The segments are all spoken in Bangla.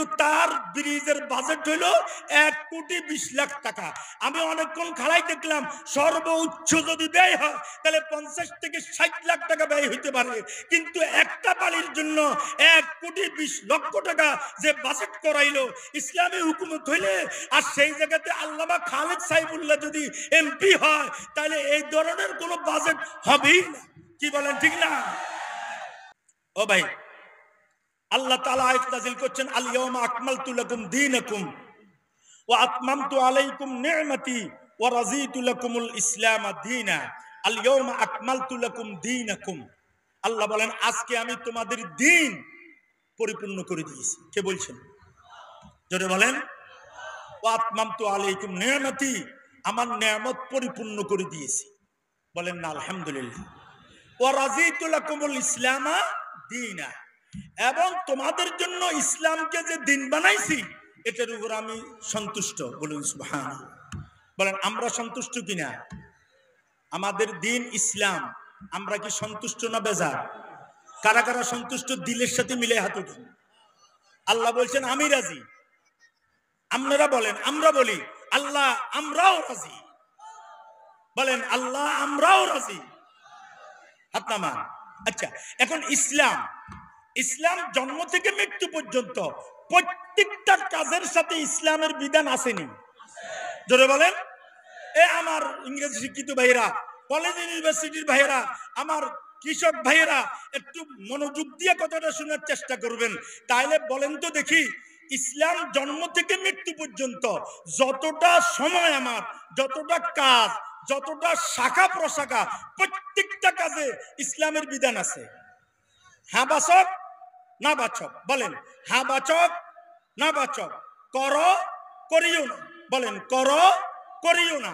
কিন্তু তার ব্রিজের বাজেট হইল 1,20,00,000 টাকা। আমি অনেকক্ষণ খাড়াই দেখলাম সর্বোচ্চ যদি ব্যয় হয় তাহলে 50 থেকে 60 লাখ টাকা ব্যয় হইতে পারে, কিন্তু একটা বাড়ির জন্য 1,20,00,000 টাকা যে বাজেট করাইলো ইসলামী হুকুমত হইলে, আর সেই জায়গাতে আল্লামা খালেদ সাইফুল্লাহ যদি এমপি হয় তাহলে এই ধরনের কোনো বাজেট হবেই না। কি বলেন ঠিক না? ও ভাই, আল্লাহ তাআলা আয়াত নাযিল করছেন, আল ইয়াওমা আকমালতু লাকুম দীনাকুম ওয়া আতমামতু আলাইকুম নি'মাতি ওয়া রাযীতু লাকুমুল ইসলাম দীনা। আল ইয়াওমা আকমালতু লাকুম দীনাকুম, আল্লাহ বলেন আজকে আমি তোমাদের দ্বীন পরিপূর্ণ করে দিয়েছি। কে বলছেন? জোরে বলেন। ওয়া আতমামতু আলাইকুম নি'মাতি, আমার নিয়ামত পরিপূর্ণ করে দিয়েছি। বলেন না আলহামদুলিল্লাহ। ওয়া রাযীতু লাকুমুল ইসলাম দীনা, এবং তোমাদের জন্য ইসলামকে যে দিন বানাইছি এটার উপর আমি সন্তুষ্ট। বলুন সুবহানাল্লাহ। বলেন আমরা সন্তুষ্ট কিনা? আমাদের দিন ইসলাম, আমরা কি সন্তুষ্ট না বেজার? কারা কারা সন্তুষ্ট দিলের সাথে মিলে হাত উঠান। আল্লাহ বলছেন আমি রাজি। আপনারা বলেন, আমরা বলি আল্লাহ আমরাও রাজি। বলেন আল্লাহ আমরাও রাজি। হাত নামান। আচ্ছা, এখন ইসলাম, ইসলাম জন্ম থেকে মৃত্যু পর্যন্ত প্রত্যেকটা কাজের সাথে ইসলামের বিধান আসেনি? জোরে বলেন। এ আমার ইংরেজি শিক্ষিত ভাইয়েরা, কলেজ ইউনিভার্সিটির ভাইয়েরা, আমার কৃষক ভাইয়েরা, একটু মনোযোগ দিয়ে কথাটা শোনার চেষ্টা করবেন। তাইলে বলেন তো দেখি, ইসলাম জন্ম থেকে মৃত্যু পর্যন্ত যতটা সময় আমার, যতটা কাজ, যতটা শাখা প্রশাখা, প্রত্যেকটা কাজে ইসলামের বিধান আছে। হ্যাঁ বাচক না বাচক? বলেন হ্যাঁ বাচক না বাচক? কর করিও না। বলেন কর করিও না।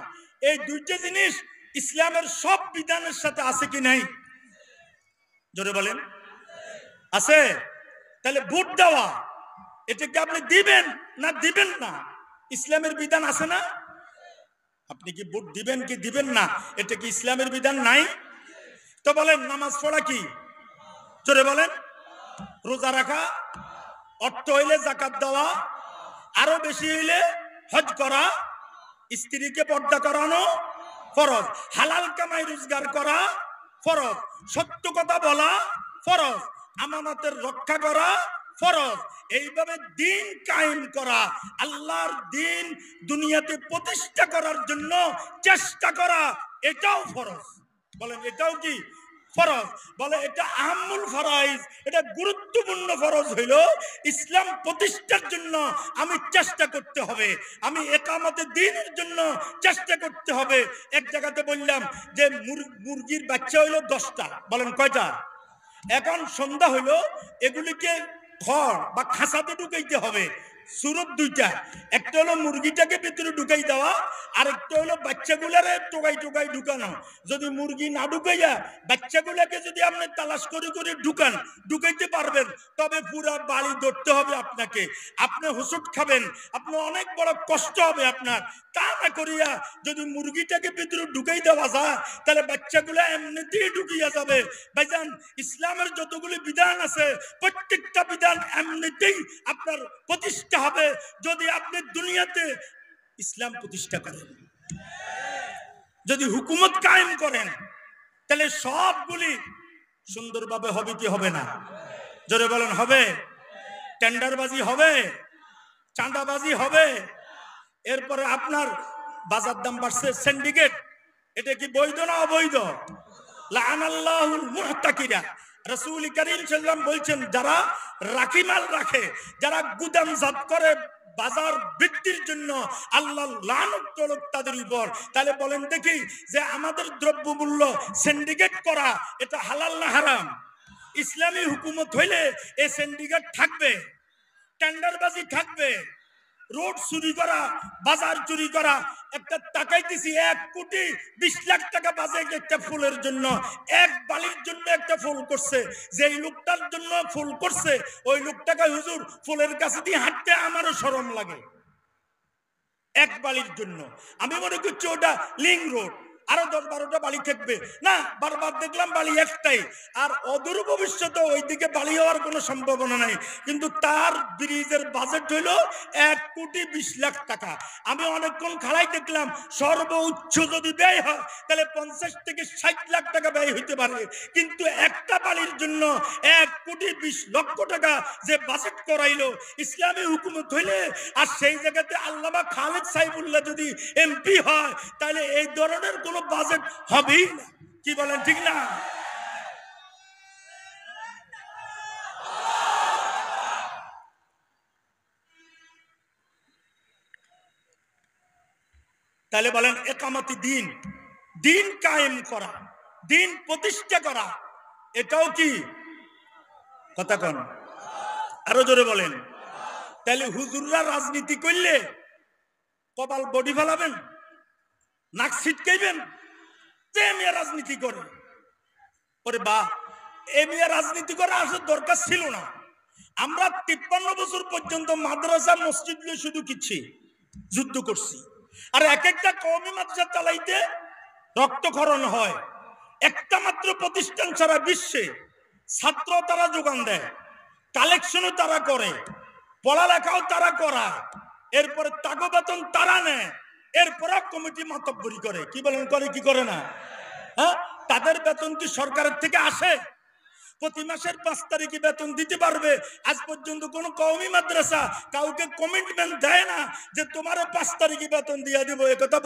এই দুইটা জিনিস ইসলামের সব বিধানের সাথে আছে কি নাই? জোরে বলেন আছে। তাহলে ভোট দেওয়া, এটা কি আপনি দিবেন না দিবেন না? ইসলামের বিধান আছে না? আপনি কি ভোট দিবেন কি দিবেন না, এটা কি ইসলামের বিধান নাই? তো বলেন নামাজ পড়া কি? জোরে বলেন। রোজা রাখা, অর্থ হইলে যাকাত দেওয়া, আরো বেশি হইলে হজ করা, স্ত্রীকে পর্দা করানো ফরজ, হালাল কামাই রোজগার করা ফরজ, সত্য কথা বলা ফরজ, আমানতের রক্ষা করা ফরজ। এইভাবে দিন কায়েম করা, আল্লাহর দিন দুনিয়াতে প্রতিষ্ঠা করার জন্য চেষ্টা করা, এটাও ফরজ। বলেন এটাও কি ফরজ? বলে এটা আহমুল ফরাইজ, এটা গুরুত্বপূর্ণ ফরজ হইল ইসলাম প্রতিষ্ঠার জন্য আমি চেষ্টা করতে হবে, আমি একামতে দ্বীনের জন্য চেষ্টা করতে হবে। এক জায়গাতে বললাম যে মুরগির বাচ্চা হইল 10টা। বলেন কয়টা? এখন সন্ধ্যা হইল, এগুলিকে খড় বা খাঁচাতে ঢুকাইতে হবে। সুরত দুইটা, একটা হলো মুরগিটাকে ভিতরে ঢুকাই দেওয়া, আর একটা হলো বাচ্চাগুলারে টোকাই টোকাই ঢুকানো। যদি মুরগি না ঢুকাইয়া বাচ্চাগুলাকে যদি আপনি তালাশ করে করে ঢুকাইতে পারবেন, তবে পুরা বাড়ি ধরতে হবে আপনাকে। আপনি হোঁচট খাবেন, আপনি অনেক বড় কষ্ট হবে আপনার। তা না করিয়া যদি মুরগিটাকে ভিতরে ঢুকাই দেওয়া যায়, তাহলে বাচ্চাগুলা এমনিতেই ঢুকিয়া যাবে। ভাইজান, ইসলামের যতগুলি বিধান আছে প্রত্যেকটা বিধান এমনিতেই আপনার প্রতিষ্ঠা হবে যদি আপনি দুনিয়াতে ইসলাম প্রতিষ্ঠা করেন, যদি হুকুমত কায়েম করেন, তাহলে সবগুলি সুন্দরভাবে হবে কি হবে না? জোরে বলেন হবে। টেন্ডারবাজি হবে, চাঁদাবাজি হবে, এরপরে আপনার বাজার দাম বাড়ছে, সিন্ডিকেট, এটা কি বৈধ না অবৈধ? লাআনাল্লাহুল মুহতাকিরা। রাসূল কারীম সাল্লাল্লাহু আলাইহি ওয়াসাল্লাম বলছেন, যারা রাখিমাল রাখে, যারা গুদামজাত করে বাজার বৃদ্ধির জন্য, আল্লাহ লানত করুক তাদের উপর। তাহলে বলেন দেখি যে আমাদের দ্রব্যমূল্য সিন্ডিকেট করা এটা হালাল না হারাম? ইসলামী হুকুমত হইলে এই সিন্ডিকেট থাকবে, টেন্ডারবাজি থাকবে, রোড চুরি করা, বাজার চুরি করা। একটা তাকাইতেছি 1,20,00,000 টাকা বাজে একটা ফুলের জন্য, এক বালির জন্য একটা ফুল করছে। যেই লোকটার জন্য ফুল করছে ওই লোকটাকে হুজুর ফুলের কাছে দিয়ে হাঁটতে আমারও শরম লাগে। এক বালির জন্য আমি মনে করছি ওটা লিং রোড, আরো 10-12টা বাড়ি থাকবে না, বারবার দেখলাম বাড়ি একটাই। আর অদূর ভবিষ্যতে ওইদিকে বাড়ি হওয়ার কোনো সম্ভাবনা নাই। কিন্তু তার ব্রিজের বাজেট হইল 1,20,00,000 টাকা। আমি অনেকক্ষণ খাড়াই দেখলাম সর্বোচ্চ যদি ব্যয় হয় তাহলে 50 থেকে 60 লাখ টাকা ব্যয় হইতে পারে। কিন্তু একটা বাড়ির জন্য 1,20,00,000 টাকা যে বাজেট করাইলো ইসলামী হুকুমত হইলে, আর সেই জায়গাতে আল্লামা খালেদ সাইফুল্লাহ যদি এমপি হয় তাহলে এই ধরনের কোনো বাজেট হবেই না। কি বলেন ঠিক না? তাহলে বলেন একামতি দিন, দিন কায়েম করা, দিন প্রতিষ্ঠা করা, এটাও কি কথা কোন? আরো জোরে বলেন। তাহলে হুজুররা রাজনীতি করলে কপাল বডি ফেলাবেন, নাক ছিটকাইবেন যে মেয়ে রাজনীতি করে। ওরে বা, এ মেয়ে রাজনীতি করা আসলে দরকার ছিল না। আমরা 53 বছর পর্যন্ত মাদ্রাসা মসজিদ শুধু কিচ্ছি যুদ্ধ করছি। আর এক একটা কওমি মাদ্রাসা চালাইতে রক্তক্ষরণ হয়। একটা মাত্র প্রতিষ্ঠান সারা বিশ্বে ছাত্র তারা যোগান দেয়, কালেকশনও তারা করে, পড়ালেখাও তারা করায়, এরপরে তাগো বেতন তারা নেয়, এরপরে কমিটি মাতব্বরি করে। কি বলেন, করে কি করে না? হ্যাঁ, তাদের বেতন কি সরকারের থেকে আসে? প্রতি মাসের 5 তারিখে বেতন দিতে পারবে? আজ পর্যন্ত কোন কওমি মাদ্রাসা কাউকে কমিটমেন্ট দেয় না যে তোমারও 5 তারিখে বেতন দিয়ে দিব, এ কথা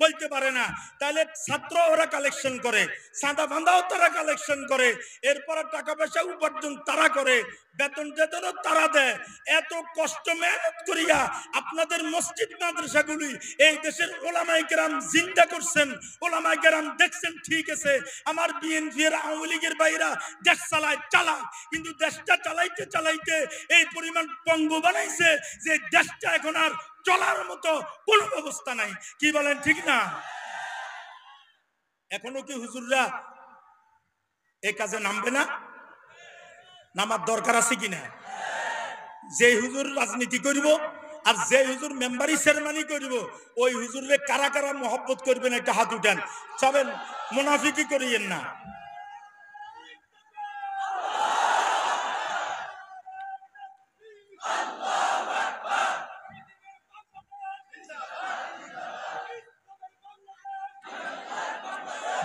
বলতে পারে না। তাহলে ছাত্র ওরা কালেকশন করে, সাদা বান্ধাও তারা কালেকশন করে, এরপরে টাকা পয়সা উপার্জন তারা করে, বেতন টেতনও তারা দেয়। এত কষ্ট মেহনত করিয়া আপনাদের মসজিদ মাদ্রাসাগুলি এই দেশের ওলামায়ে কেরাম জিন্দা করছেন। ওলামায়ে কেরাম দেখছেন ঠিক আছে আমার বিএনপি এর আওয়ামী লীগের বাইরা দেশ চালায়, কিন্তু দেশটা চালাইতে চালাইতে এই পরিমাণ পঙ্গু বানাইছে যে দেশটা এখন আর চলার মতো কোনো ব্যবস্থা নাই। কি বলেন ঠিক না? এখনো কি হুজুররা এই কাজে নামবে না? নামার দরকার আছে কিনা? যে হুজুর রাজনীতি করিব আর যে হুজুর মেম্বারি সেরেমনি করিব, ওই হুজুরে কারা কারা মহব্বত করবেন একটা হাত উঠান। সবেন মুনাফিকি করিয়েন না।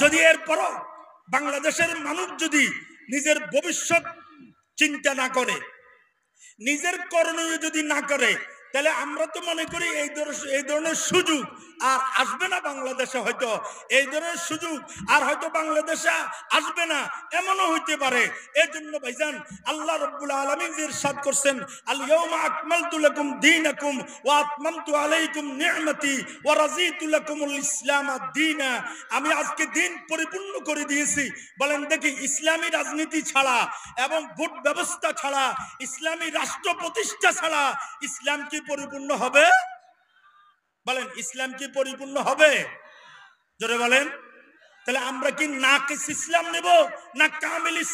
যদি এরপরও বাংলাদেশের মানুষ যদি নিজের ভবিষ্যৎ চিন্তা না করে, নিজের করণীয় যদি না করে, তাহলে আমরা তো মনে করি এই ধরনের সুযোগ আর আসবে না বাংলাদেশে। হয়তো এই ধরনের সুযোগ আর হয়তো বাংলাদেশে আসবে না, এমনও হইতে পারে। এর জন্য ভাইজান আল্লাহ রাব্বুল আলামিন ইরশাদ করছেন, আল ইয়াউমা আকমালতু লাকুম দীনাকুম ওয়া আতমামতু আলাইকুম নি'মাতি ওয়া রাযীতু লাকুমুল ইসলাম দীনা। আমি আজকে দিন পরিপূর্ণ করে দিয়েছি। বলেন দেখি, ইসলামী রাজনীতি ছাড়া এবং ভোট ব্যবস্থা ছাড়া, ইসলামী রাষ্ট্র প্রতিষ্ঠা ছাড়া ইসলাম কি পরিপূর্ণ হবে? বলেন, ইসলাম কি পরিপূর্ণ হবে? জোরে বলেন। তাহলে আমরা কি নাকিস ইসলাম নেব না কামিল ইসলাম?